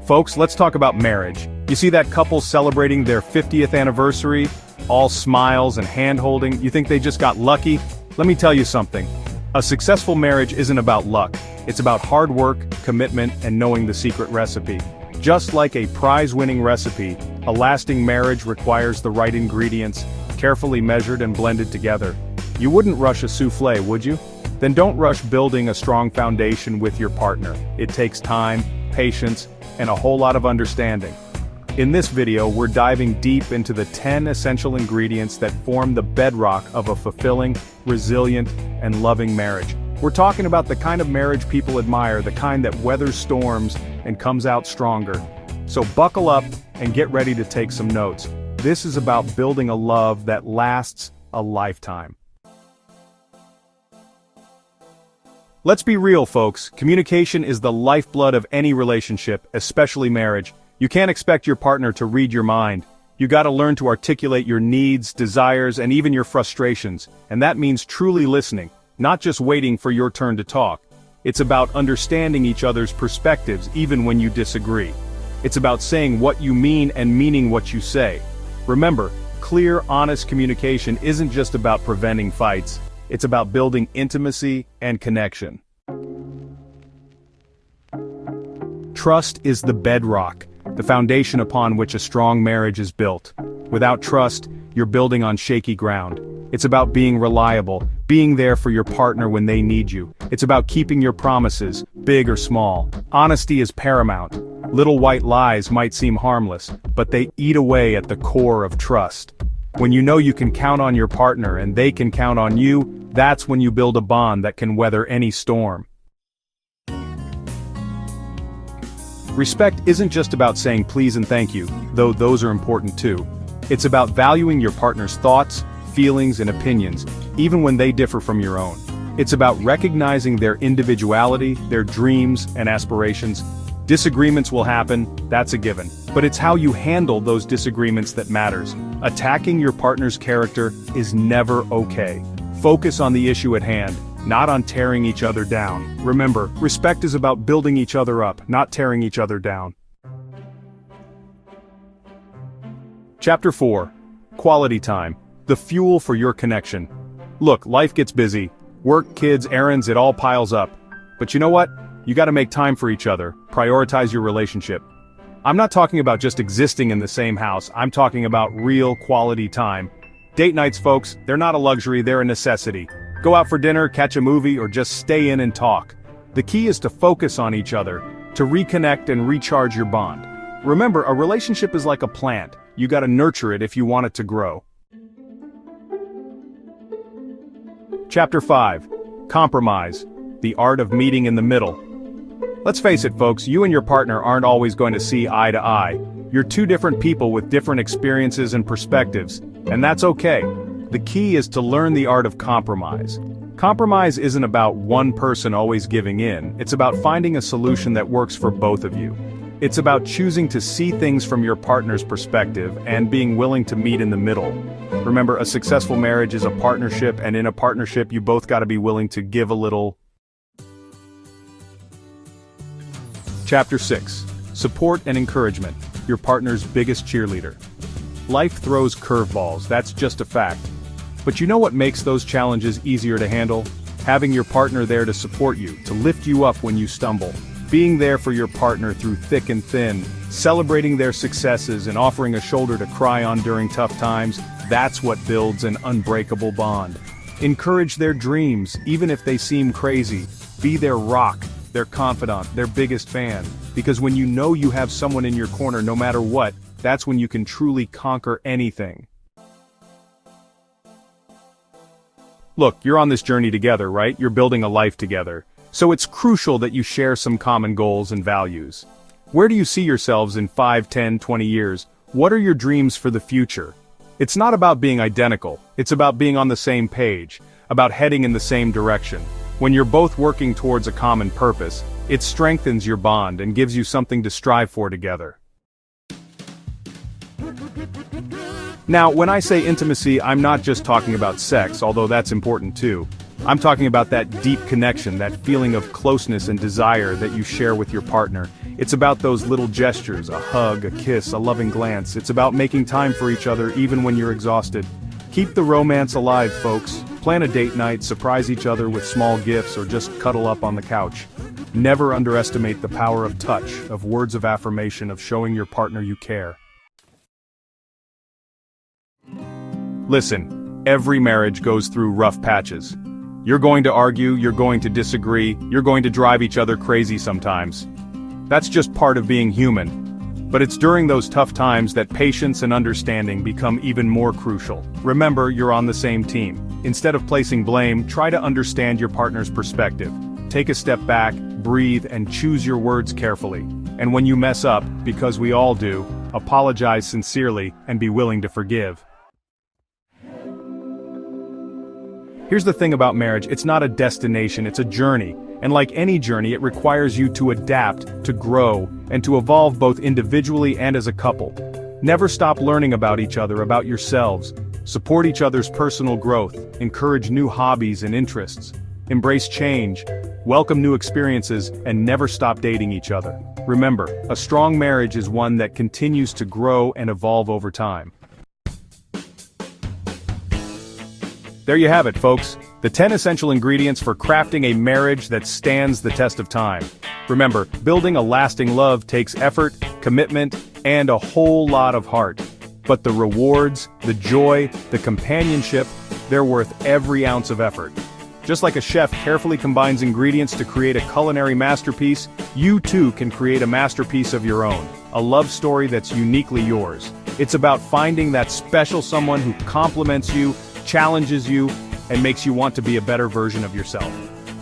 Folks, let's talk about marriage. You see that couple celebrating their 50th anniversary? All smiles and hand-holding, you think they just got lucky? Let me tell you something. A successful marriage isn't about luck. It's about hard work, commitment, and knowing the secret recipe. Just like a prize-winning recipe, a lasting marriage requires the right ingredients, carefully measured and blended together. You wouldn't rush a souffle, would you? Then don't rush building a strong foundation with your partner. It takes time, patience, and a whole lot of understanding. In this video, we're diving deep into the 10 essential ingredients that form the bedrock of a fulfilling, resilient, and loving marriage. We're talking about the kind of marriage people admire, the kind that weathers storms and comes out stronger. So buckle up and get ready to take some notes. This is about building a love that lasts a lifetime. Let's be real, folks. Communication is the lifeblood of any relationship, especially marriage. You can't expect your partner to read your mind. You gotta learn to articulate your needs, desires, and even your frustrations. And that means truly listening, not just waiting for your turn to talk. It's about understanding each other's perspectives even when you disagree. It's about saying what you mean and meaning what you say. Remember, clear, honest communication isn't just about preventing fights. It's about building intimacy and connection. Trust is the bedrock, the foundation upon which a strong marriage is built. Without trust, you're building on shaky ground. It's about being reliable, being there for your partner when they need you. It's about keeping your promises, big or small. Honesty is paramount. Little white lies might seem harmless, but they eat away at the core of trust. When you know you can count on your partner and they can count on you, that's when you build a bond that can weather any storm. Respect isn't just about saying please and thank you, though those are important too. It's about valuing your partner's thoughts, feelings, and opinions, even when they differ from your own. It's about recognizing their individuality, their dreams, and aspirations. Disagreements will happen, that's a given. But it's how you handle those disagreements that matters. Attacking your partner's character is never okay. Focus on the issue at hand, not on tearing each other down. Remember, respect is about building each other up, not tearing each other down. Chapter 4. Quality time. The fuel for your connection. Look, life gets busy. Work, kids, errands, it all piles up. But you know what? You gotta make time for each other. Prioritize your relationship. I'm not talking about just existing in the same house. I'm talking about real quality time. Date nights, folks, they're not a luxury, they're a necessity. Go out for dinner, catch a movie, or just stay in and talk. The key is to focus on each other, to reconnect and recharge your bond. Remember, a relationship is like a plant. You gotta nurture it if you want it to grow. Chapter 5. Compromise. The art of meeting in the middle. Let's face it, folks, you and your partner aren't always going to see eye to eye. You're two different people with different experiences and perspectives, and that's okay. The key is to learn the art of compromise. Compromise isn't about one person always giving in, it's about finding a solution that works for both of you. It's about choosing to see things from your partner's perspective and being willing to meet in the middle. Remember, a successful marriage is a partnership, and in a partnership you both gotta be willing to give a little. Chapter 6. Support and encouragement. Your partner's biggest cheerleader. Life throws curveballs, that's just a fact. But you know what makes those challenges easier to handle? Having your partner there to support you, to lift you up when you stumble. Being there for your partner through thick and thin, celebrating their successes and offering a shoulder to cry on during tough times, that's what builds an unbreakable bond. Encourage their dreams, even if they seem crazy. Be their rock, their confidant, their biggest fan. Because when you know you have someone in your corner no matter what, that's when you can truly conquer anything. Look, you're on this journey together, right? You're building a life together. So it's crucial that you share some common goals and values. Where do you see yourselves in 5, 10, 20 years? What are your dreams for the future? It's not about being identical, it's about being on the same page, about heading in the same direction. When you're both working towards a common purpose, it strengthens your bond and gives you something to strive for together. Now, when I say intimacy, I'm not just talking about sex, although that's important too. I'm talking about that deep connection, that feeling of closeness and desire that you share with your partner. It's about those little gestures, a hug, a kiss, a loving glance. It's about making time for each other even when you're exhausted. Keep the romance alive, folks. Plan a date night, surprise each other with small gifts, or just cuddle up on the couch. Never underestimate the power of touch, of words of affirmation, of showing your partner you care. Listen, every marriage goes through rough patches. You're going to argue, you're going to disagree, you're going to drive each other crazy sometimes. That's just part of being human. But it's during those tough times that patience and understanding become even more crucial. Remember, you're on the same team. Instead of placing blame, try to understand your partner's perspective. Take a step back, breathe, and choose your words carefully. And when you mess up, because we all do, apologize sincerely and be willing to forgive. Here's the thing about marriage, it's not a destination, it's a journey. And like any journey, it requires you to adapt, to grow, and to evolve both individually and as a couple. Never stop learning about each other, about yourselves. Support each other's personal growth, encourage new hobbies and interests. Embrace change, welcome new experiences, and never stop dating each other. Remember, a strong marriage is one that continues to grow and evolve over time. There you have it, folks. The 10 essential ingredients for crafting a marriage that stands the test of time. Remember, building a lasting love takes effort, commitment, and a whole lot of heart. But the rewards, the joy, the companionship, they're worth every ounce of effort. Just like a chef carefully combines ingredients to create a culinary masterpiece, you too can create a masterpiece of your own, a love story that's uniquely yours. It's about finding that special someone who compliments you, challenges you, and makes you want to be a better version of yourself.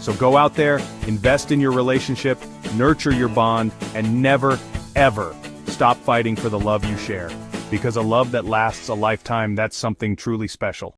So go out there, invest in your relationship, nurture your bond, and never, ever stop fighting for the love you share. Because a love that lasts a lifetime, that's something truly special.